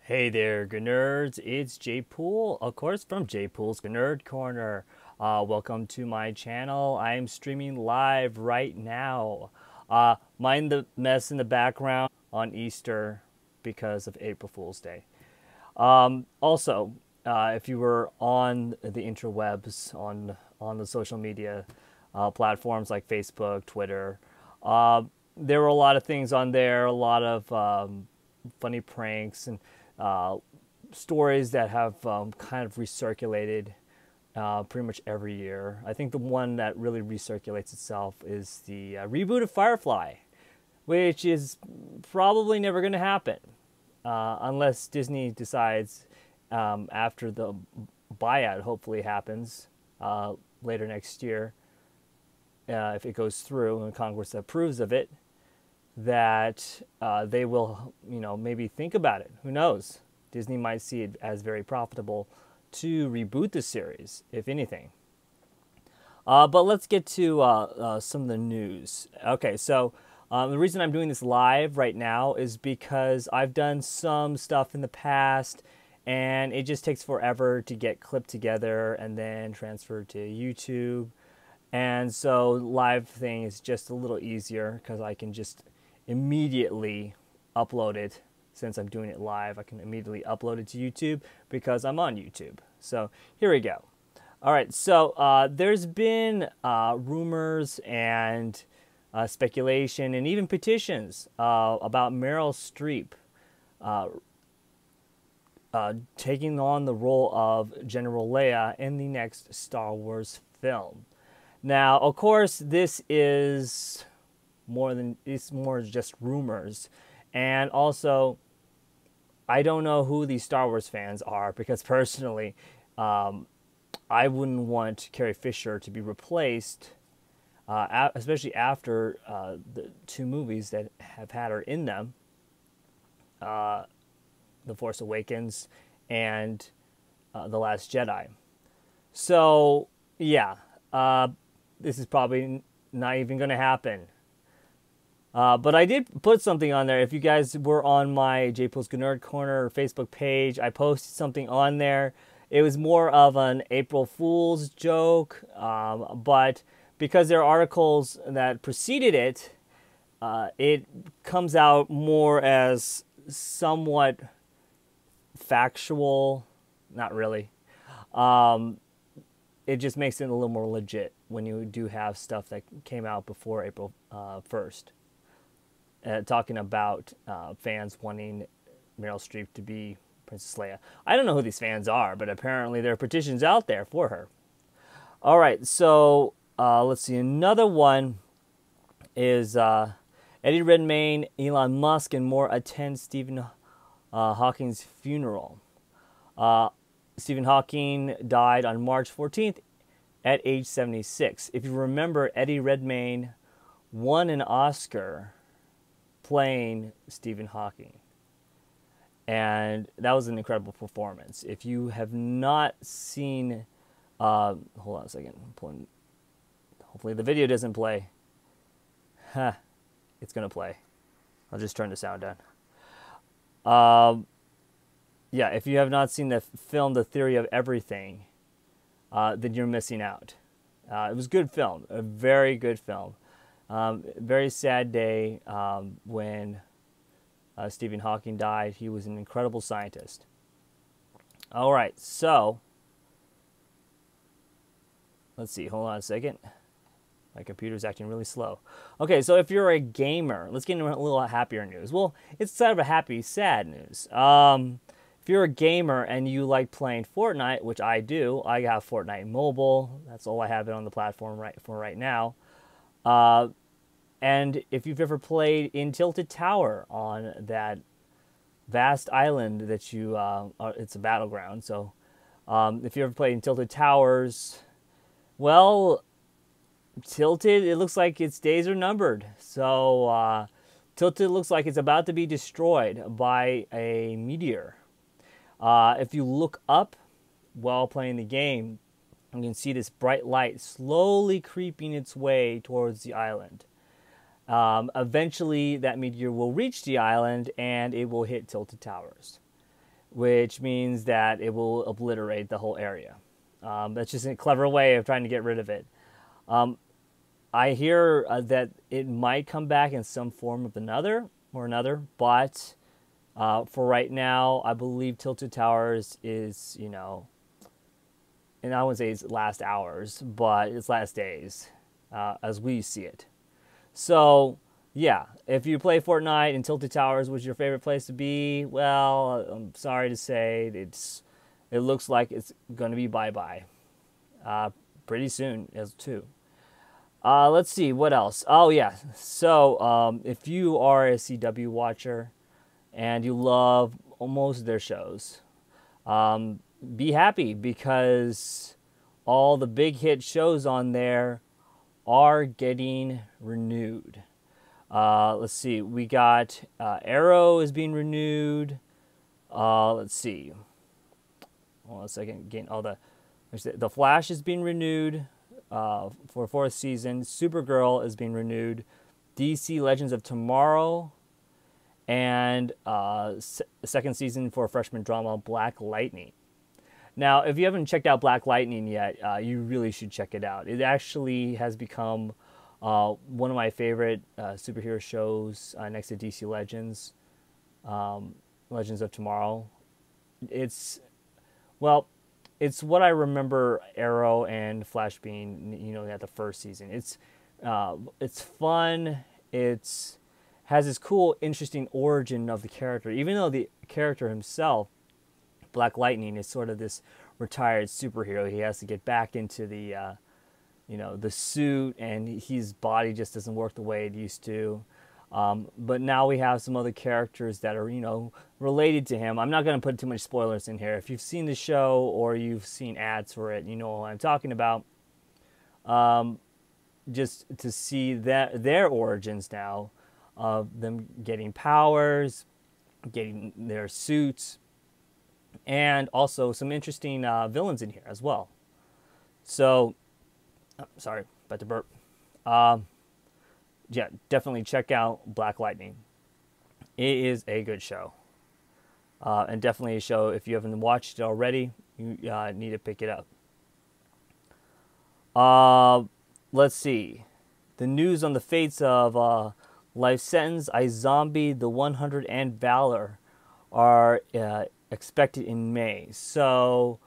Hey there, GNERDs. It's Jay Pool, of course, from Jay Pool's GNERD Corner. Welcome to my channel. I'm streaming live right now. Mind the mess in the background on Easter because of April Fool's Day. Also, if you were on the interwebs, on the social media platforms like Facebook, Twitter, there were a lot of things on there, a lot of funny pranks and uh, stories that have kind of recirculated pretty much every year. I think the one that really recirculates itself is the reboot of Firefly, which is probably never going to happen unless Disney decides after the buyout hopefully happens later next year, if it goes through and Congress approves of it, that they will, maybe think about it. Who knows? Disney might see it as very profitable to reboot the series, if anything. But let's get to some of the news. Okay, so the reason I'm doing this live right now is because I've done some stuff in the past, and it just takes forever to get clipped together and then transferred to YouTube. And so live thing is just a little easier because I can just immediately upload it. Since I'm doing it live, I can immediately upload it to YouTube because I'm on YouTube. So here we go. All right, so there's been rumors and speculation and even petitions about Meryl Streep taking on the role of General Leia in the next Star Wars film. Now, of course, this is it's more just rumors, and also I don't know who these Star Wars fans are because personally, I wouldn't want Carrie Fisher to be replaced, especially after the two movies that have had her in them, The Force Awakens and The Last Jedi. So, yeah, this is probably not even going to happen. But I did put something on there. If you guys were on my J Pool's GNERD Corner Facebook page, I posted something on there. It was more of an April Fool's joke, but because there are articles that preceded it, it comes out more as somewhat factual. Not really. It just makes it a little more legit when you do have stuff that came out before April 1st. Talking about fans wanting Meryl Streep to be Princess Leia. I don't know who these fans are, but apparently there are petitions out there for her. All right, so let's see. Another one is Eddie Redmayne, Elon Musk, and more attend Stephen Hawking's funeral. Stephen Hawking died on March 14th at age 76. If you remember, Eddie Redmayne won an Oscar playing Stephen Hawking, and that was an incredible performance. If you have not seen, hold on a second, I'm pulling, hopefully the video doesn't play. It's gonna play. I'll just turn the sound down. Yeah, if you have not seen the film The Theory of Everything, then you're missing out. It was a good film, a very good film. Very sad day when Stephen Hawking died. He was an incredible scientist. All right, so let's see. Hold on a second. My computer's acting really slow. Okay, so if you're a gamer, let's get into a little happier news. Well, it's sort of a happy, sad news. If you're a gamer and you like playing Fortnite, which I do, I have Fortnite Mobile. That's all I have it on the platform right now. And if you've ever played in Tilted Tower on that vast island that you, it's a battleground. So if you ever played in Tilted Towers, well, Tilted, it looks like its days are numbered. So Tilted looks like it's about to be destroyed by a meteor. If you look up while playing the game, you can see this bright light slowly creeping its way towards the island. Eventually, that meteor will reach the island and it will hit Tilted Towers. which means that it will obliterate the whole area. That's just a clever way of trying to get rid of it. I hear that it might come back in some form of another, but for right now, I believe Tilted Towers is, you know, and I wouldn't say it's last hours, but it's last days, as we see it. So, yeah, if you play Fortnite and Tilted Towers was your favorite place to be, well, I'm sorry to say it looks like it's going to be bye-bye pretty soon as too. Let's see, what else? Oh, yeah, so if you are a CW watcher and you love most of their shows, be happy because all the big hit shows on there are getting renewed. Let's see, we got Arrow is being renewed. Let's see. Hold on a second. Again, the Flash is being renewed for 4th season. Supergirl is being renewed. DC Legends of Tomorrow, and 2nd season for freshman drama Black Lightning. Now, if you haven't checked out Black Lightning yet, you really should check it out. It actually has become one of my favorite superhero shows next to DC Legends, Legends of Tomorrow. It's what I remember Arrow and Flash being, you know, at the 1st season. It's fun. It's has this cool, interesting origin of the character, even though the character himself, Black Lightning, is sort of this retired superhero. He has to get back into the, you know, the suit, and his body just doesn't work the way it used to. But now we have some other characters that are, you know, related to him. I'm not going to put too much spoilers in here. If you've seen the show or you've seen ads for it, you know what I'm talking about. Just to see their origins now, of them getting powers, getting their suits, and also some interesting villains in here as well. So, sorry, about to burp. Yeah, definitely check out Black Lightning. It is a good show. And definitely a show, if you haven't watched it already, you need to pick it up. Let's see. The news on the fates of Life Sentence, iZombie, The 100, and Valor are expected in May. So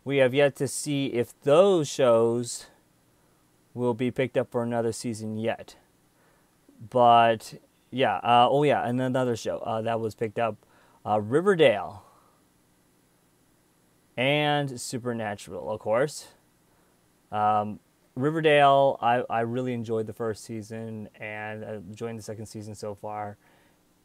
we have yet to see if those shows will be picked up for another season yet. But yeah, oh yeah, and another show that was picked up, Riverdale and Supernatural, of course. Riverdale, I really enjoyed the 1st season, and I'm enjoying the 2nd season so far.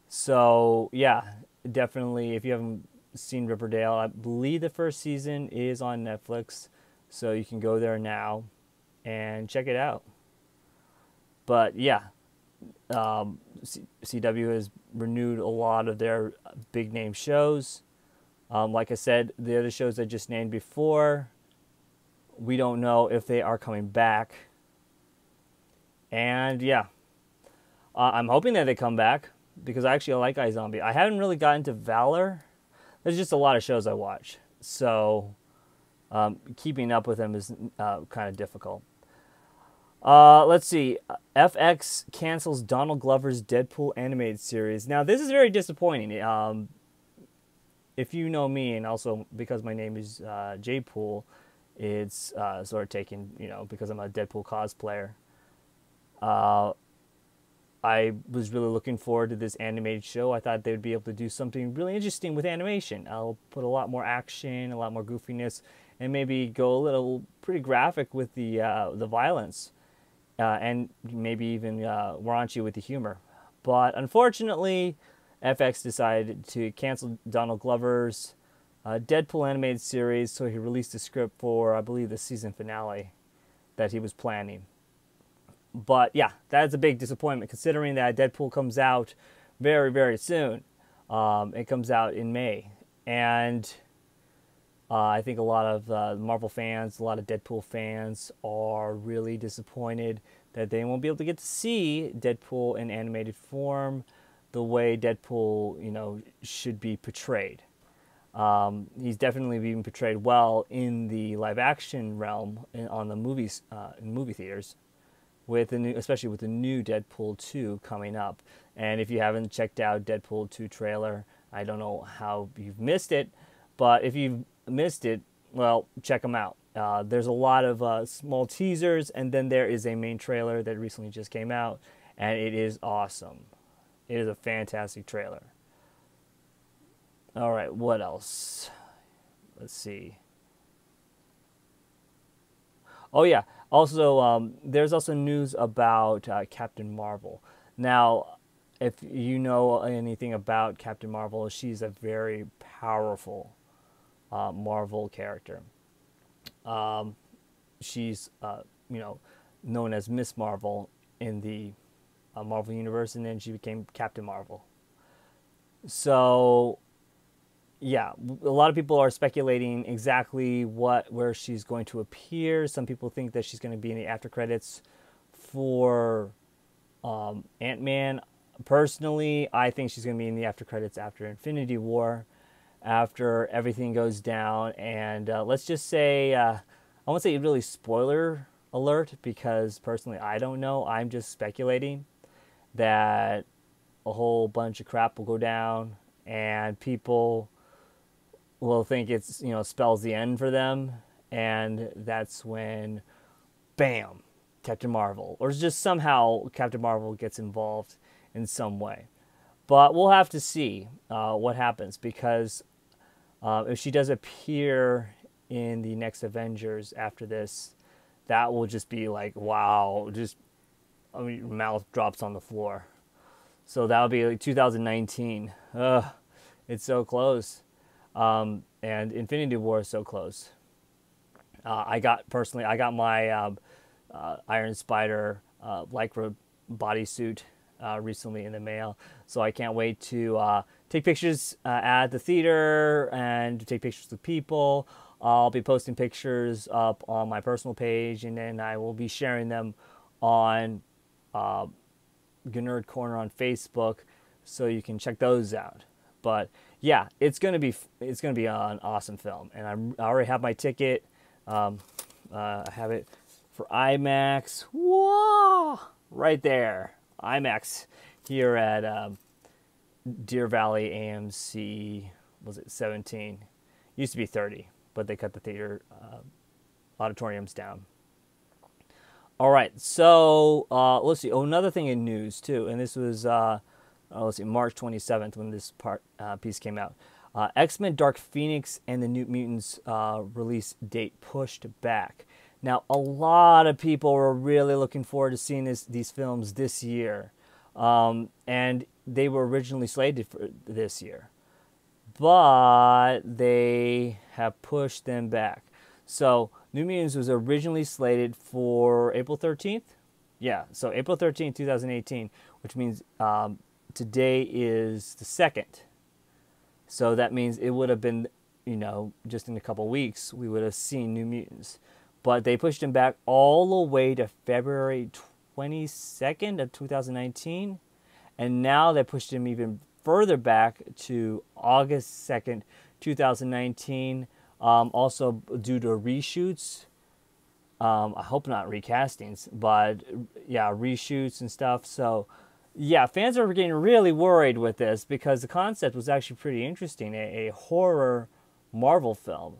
So yeah, definitely, if you haven't seen Riverdale, I believe the 1st season is on Netflix, so you can go there now and check it out. But yeah, CW has renewed a lot of their big name shows. Like I said, the other shows I just named before, we don't know if they are coming back. And yeah, I'm hoping that they come back because I actually like iZombie. I haven't really gotten to Valor. There's just a lot of shows I watch, so keeping up with them is kind of difficult. Let's see. FX cancels Donald Glover's Deadpool animated series. Now, this is very disappointing. If you know me, and also because my name is JPool, it's sort of taken, you know, because I'm a Deadpool cosplayer. I was really looking forward to this animated show. I thought they would be able to do something really interesting with animation. I'll put a lot more action, a lot more goofiness, and maybe go a little pretty graphic with the violence. And maybe even raunchy with the humor. But unfortunately, FX decided to cancel Donald Glover's Deadpool animated series, so he released a script for, I believe, the season finale that he was planning. But yeah, that's a big disappointment considering that Deadpool comes out very, very soon. It comes out in May. And I think a lot of Marvel fans, a lot of Deadpool fans are really disappointed that they won't be able to get to see Deadpool in animated form the way Deadpool, you know, should be portrayed. He's definitely being portrayed well in the live action realm on the movies in movie theaters, with the new, especially with the new Deadpool 2 coming up. And if you haven't checked out Deadpool 2 trailer, I don't know how you've missed it, but if you've missed it, well, check them out. There's a lot of small teasers, and then there is a main trailer that recently just came out, and it is awesome. It is a fantastic trailer. All right, what else? Let's see. Oh yeah. Also, there's also news about Captain Marvel. Now, if you know anything about Captain Marvel, she's a very powerful Marvel character. She's known as Miss Marvel in the Marvel universe, and then she became Captain Marvel. So yeah, a lot of people are speculating exactly where she's going to appear. Some people think that she's going to be in the after credits for Ant-Man. Personally, I think she's going to be in the after credits after Infinity War, after everything goes down. And let's just say, I won't say really spoiler alert, because personally I don't know. I'm just speculating that a whole bunch of crap will go down and people will think it's, spells the end for them, and that's when, bam, Captain Marvel, or just somehow Captain Marvel gets involved in some way. But we'll have to see what happens, because if she does appear in the next Avengers after this, that will just be like, wow, mouth drops on the floor. So that'll be like 2019. Ugh, it's so close. And Infinity War is so close. I got my Iron Spider Lycra bodysuit recently in the mail, so I can't wait to take pictures at the theater and to take pictures with people. I'll be posting pictures up on my personal page, and then I will be sharing them on GNERD Corner on Facebook, so you can check those out. But yeah, it's gonna be an awesome film, and I already have my ticket. I have it for IMAX. Whoa, right there, IMAX here at Deer Valley AMC. Was it 17? Used to be 30, but they cut the theater auditoriums down. All right, so let's see. Oh, another thing in news too, and this was let's see, March 27th when this piece came out. X-Men: Dark Phoenix and the New Mutants release date pushed back. Now, a lot of people were really looking forward to seeing these films this year, and they were originally slated for this year, but they have pushed them back. So New Mutants was originally slated for April 13th. Yeah, so April 13th, 2018, which means today is the 2nd. So that means it would have been, just in a couple weeks, we would have seen New Mutants. But they pushed them back all the way to February 22nd of 2019. And now they pushed them even further back to August 2nd, 2019. Also due to reshoots. I hope not recastings, but yeah, reshoots and stuff. So yeah, fans are getting really worried with this because the concept was actually pretty interesting, a horror Marvel film.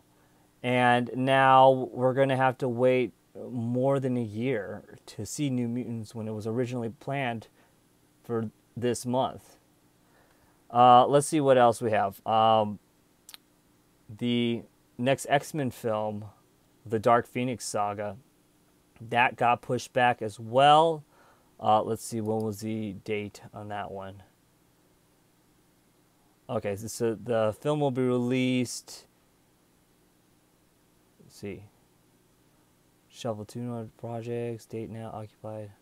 And now we're going to have to wait more than a year to see New Mutants when it was originally planned for this month. Let's see what else we have. The next X-Men film, the Dark Phoenix saga, that got pushed back as well. Let's see, when was the date on that one? Okay, so the film will be released. Let's see. Shovel 2 projects, date now occupied.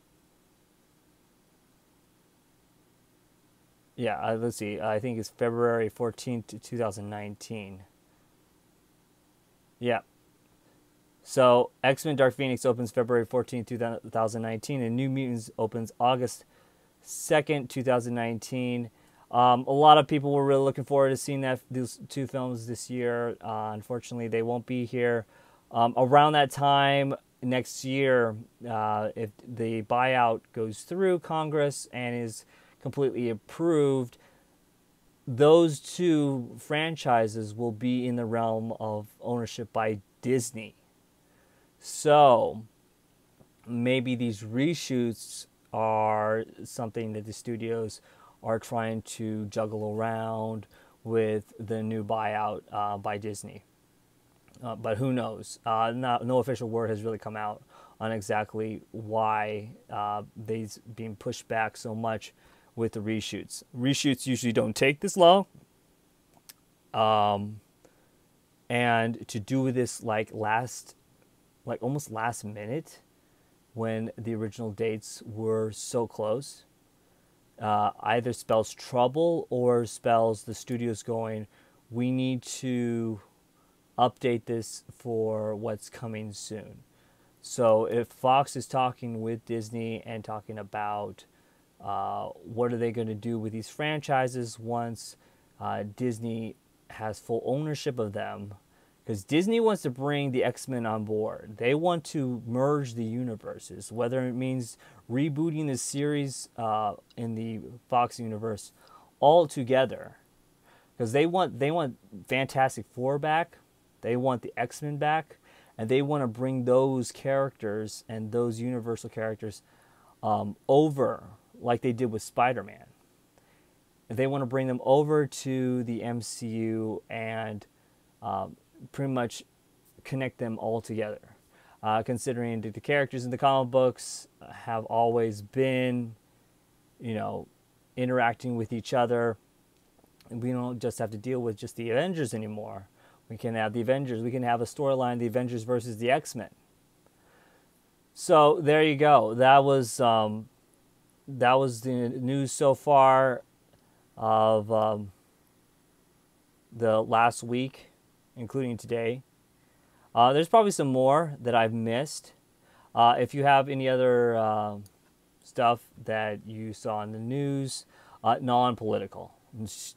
Yeah, let's see. I think it's February 14th, 2019. Yeah. So X-Men Dark Phoenix opens February 14th, 2019, and New Mutants opens August 2nd, 2019. A lot of people were really looking forward to seeing these two films this year. Unfortunately, they won't be here. Around that time next year, if the buyout goes through Congress and is completely approved, those two franchises will be in the realm of ownership by Disney. So maybe these reshoots are something that the studios are trying to juggle around with the new buyout by Disney. But who knows? No official word has really come out on exactly why they've been pushed back so much with the reshoots. Reshoots usually don't take this long. And to do this like almost last minute when the original dates were so close, either spells trouble or spells the studios going, we need to update this for what's coming soon. So if Fox is talking with Disney and talking about what are they going to do with these franchises once Disney has full ownership of them, because Disney wants to bring the X-Men on board. They want to merge the universes, whether it means rebooting the series in the Fox universe all together, because they want Fantastic Four back, they want the X-Men back, and they want to bring those characters and those universal characters over like they did with Spider-Man. They want to bring them over to the MCU and pretty much connect them all together. Considering that the characters in the comic books have always been, interacting with each other. And we don't just have to deal with just the Avengers anymore. We can have the Avengers. We can have a storyline, the Avengers versus the X-Men. So there you go. That was the news so far of the last week, including today. There's probably some more that I've missed. If you have any other stuff that you saw in the news, non-political,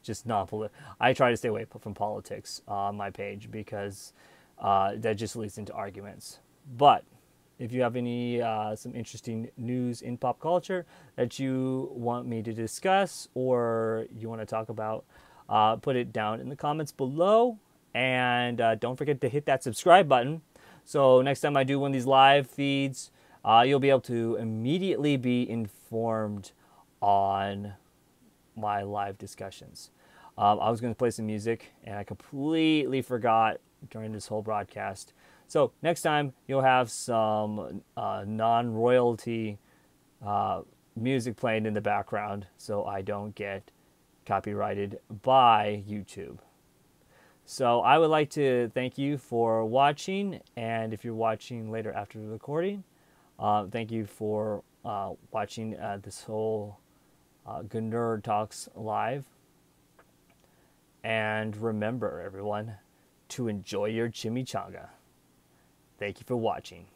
just non-political. I try to stay away from politics on my page because that just leads into arguments. But if you have any some interesting news in pop culture that you want me to discuss or you want to talk about, put it down in the comments below. And don't forget to hit that subscribe button. So next time I do one of these live feeds, you'll be able to immediately be informed on my live discussions. I was going to play some music and I completely forgot during this whole broadcast. So next time you'll have some non-royalty music playing in the background so I don't get copyrighted by YouTube. So I would like to thank you for watching, and if you're watching later after the recording, thank you for watching this whole GNERD Talks live. And remember, everyone, to enjoy your chimichanga. Thank you for watching.